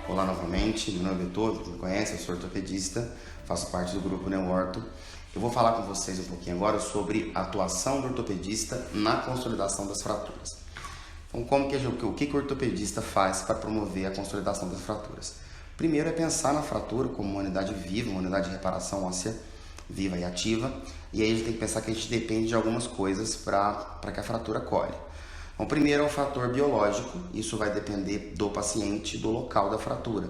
Olá novamente, meu nome é Vitor, quem me conhece, eu sou ortopedista, faço parte do grupo Neoorto. Eu vou falar com vocês um pouquinho agora sobre a atuação do ortopedista na consolidação das fraturas. Então, o que o ortopedista faz para promover a consolidação das fraturas? Primeiro é pensar na fratura como uma unidade viva, uma unidade de reparação óssea viva e ativa, e aí a gente tem que pensar que a gente depende de algumas coisas para que a fratura colhe. Então, primeiro é o fator biológico, isso vai depender do paciente, do local da fratura.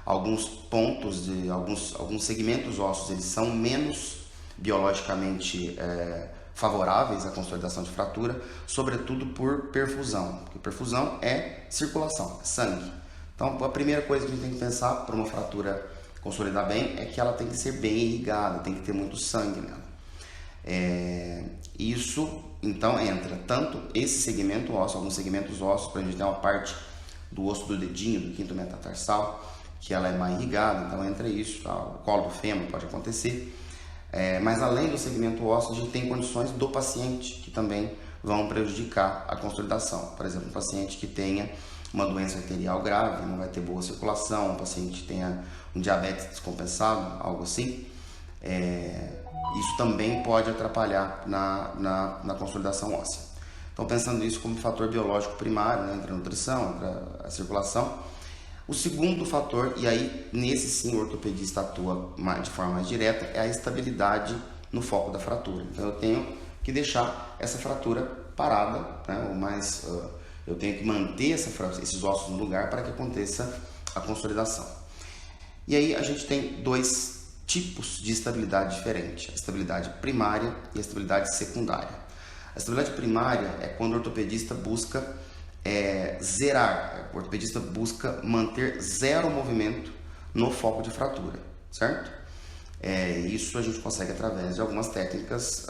Alguns pontos, alguns segmentos ósseos, eles são menos biologicamente favoráveis à consolidação de fratura, sobretudo por perfusão, porque perfusão é circulação, é sangue. Então, a primeira coisa que a gente tem que pensar para uma fratura consolidar bem é que ela tem que ser bem irrigada, tem que ter muito sangue nela. Isso então entra tanto esse segmento ósseo, alguns segmentos ósseos, para a gente ter uma parte do osso do dedinho, do quinto metatarsal, que ela é mais irrigada, então entra isso, tá? O colo do fêmur pode acontecer, mas além do segmento ósseo, a gente tem condições do paciente que também vão prejudicar a consolidação. Por exemplo, um paciente que tenha uma doença arterial grave, não vai ter boa circulação, um paciente que tenha um diabetes descompensado, algo assim, isso também pode atrapalhar na consolidação óssea. Então, pensando isso como fator biológico primário, né, entre a nutrição, entre a circulação. O segundo fator, e aí nesse sim o ortopedista atua de forma mais direta, é a estabilidade no foco da fratura. Então, eu tenho que deixar essa fratura parada, né, eu tenho que manter esses ossos no lugar para que aconteça a consolidação. E aí a gente tem dois tipos de estabilidade diferentes, a estabilidade primária e a estabilidade secundária. A estabilidade primária é quando o ortopedista busca zerar, o ortopedista busca manter zero movimento no foco de fratura, certo? Isso a gente consegue através de algumas técnicas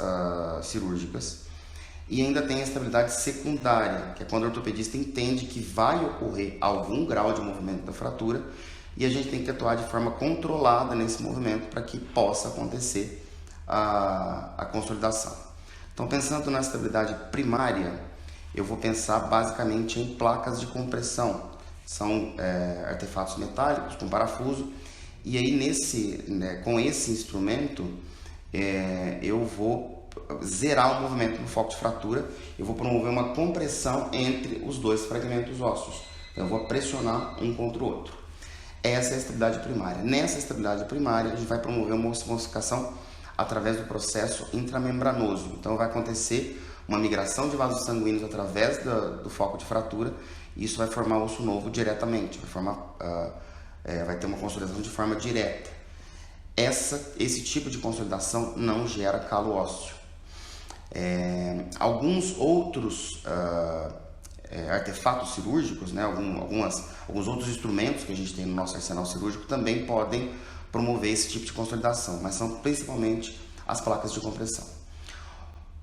cirúrgicas. E ainda tem a estabilidade secundária, que é quando o ortopedista entende que vai ocorrer algum grau de movimento da fratura e a gente tem que atuar de forma controlada nesse movimento para que possa acontecer a consolidação. Então, pensando na estabilidade primária, eu vou pensar basicamente em placas de compressão. São artefatos metálicos com parafuso, e aí com esse instrumento eu vou zerar o movimento no foco de fratura, eu vou promover uma compressão entre os dois fragmentos ósseos. Então, eu vou pressionar um contra o outro. Essa é a estabilidade primária. Nessa estabilidade primária, a gente vai promover uma ossificação através do processo intramembranoso. Então, vai acontecer uma migração de vasos sanguíneos através do foco de fratura, e isso vai formar osso novo diretamente, vai ter uma consolidação de forma direta. Esse tipo de consolidação não gera calo ósseo. Alguns outros artefatos cirúrgicos, né, alguns outros instrumentos que a gente tem no nosso arsenal cirúrgico também podem promover esse tipo de consolidação, mas são principalmente as placas de compressão.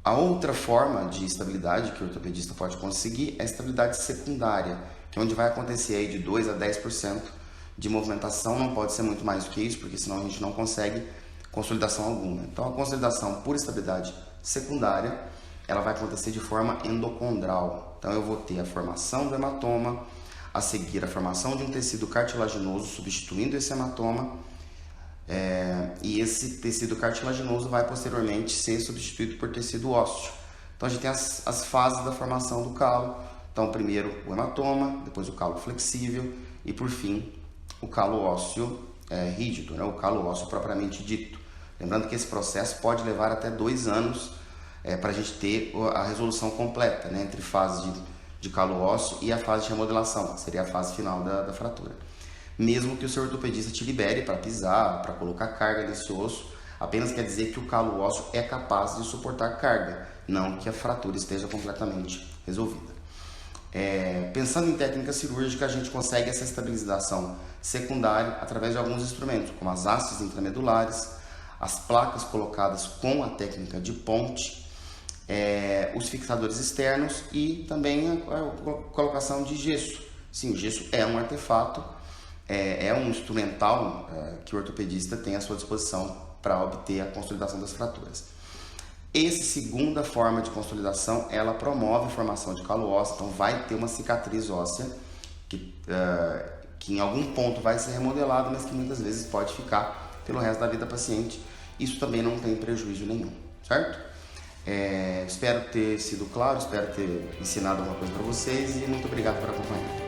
A outra forma de estabilidade que o ortopedista pode conseguir é a estabilidade secundária, que é onde vai acontecer aí de 2 a 10% de movimentação, não pode ser muito mais do que isso, porque senão a gente não consegue consolidação alguma. Então, a consolidação por estabilidade secundária, ela vai acontecer de forma endocondral. Então, eu vou ter a formação do hematoma, a seguir a formação de um tecido cartilaginoso substituindo esse hematoma, e esse tecido cartilaginoso vai posteriormente ser substituído por tecido ósseo. Então, a gente tem as fases da formação do calo. Então, primeiro o hematoma, depois o calo flexível e, por fim, o calo ósseo rígido, né? O calo ósseo propriamente dito. Lembrando que esse processo pode levar até 2 anos para a gente ter a resolução completa, né, entre fase de calo ósseo e a fase de remodelação, que seria a fase final da fratura. Mesmo que o seu ortopedista te libere para pisar, para colocar carga nesse osso, apenas quer dizer que o calo ósseo é capaz de suportar carga, não que a fratura esteja completamente resolvida. Pensando em técnica cirúrgica, a gente consegue essa estabilização secundária através de alguns instrumentos, como as hastes intramedulares, as placas colocadas com a técnica de ponte, os fixadores externos e também a colocação de gesso. Sim, o gesso é um artefato, é um instrumental que o ortopedista tem à sua disposição para obter a consolidação das fraturas. Essa segunda forma de consolidação, ela promove a formação de calo ósseo, então vai ter uma cicatriz óssea que em algum ponto vai ser remodelado, mas que muitas vezes pode ficar pelo resto da vida do paciente. Isso também não tem prejuízo nenhum, certo? Espero ter sido claro, espero ter ensinado alguma coisa para vocês e muito obrigado por acompanhar.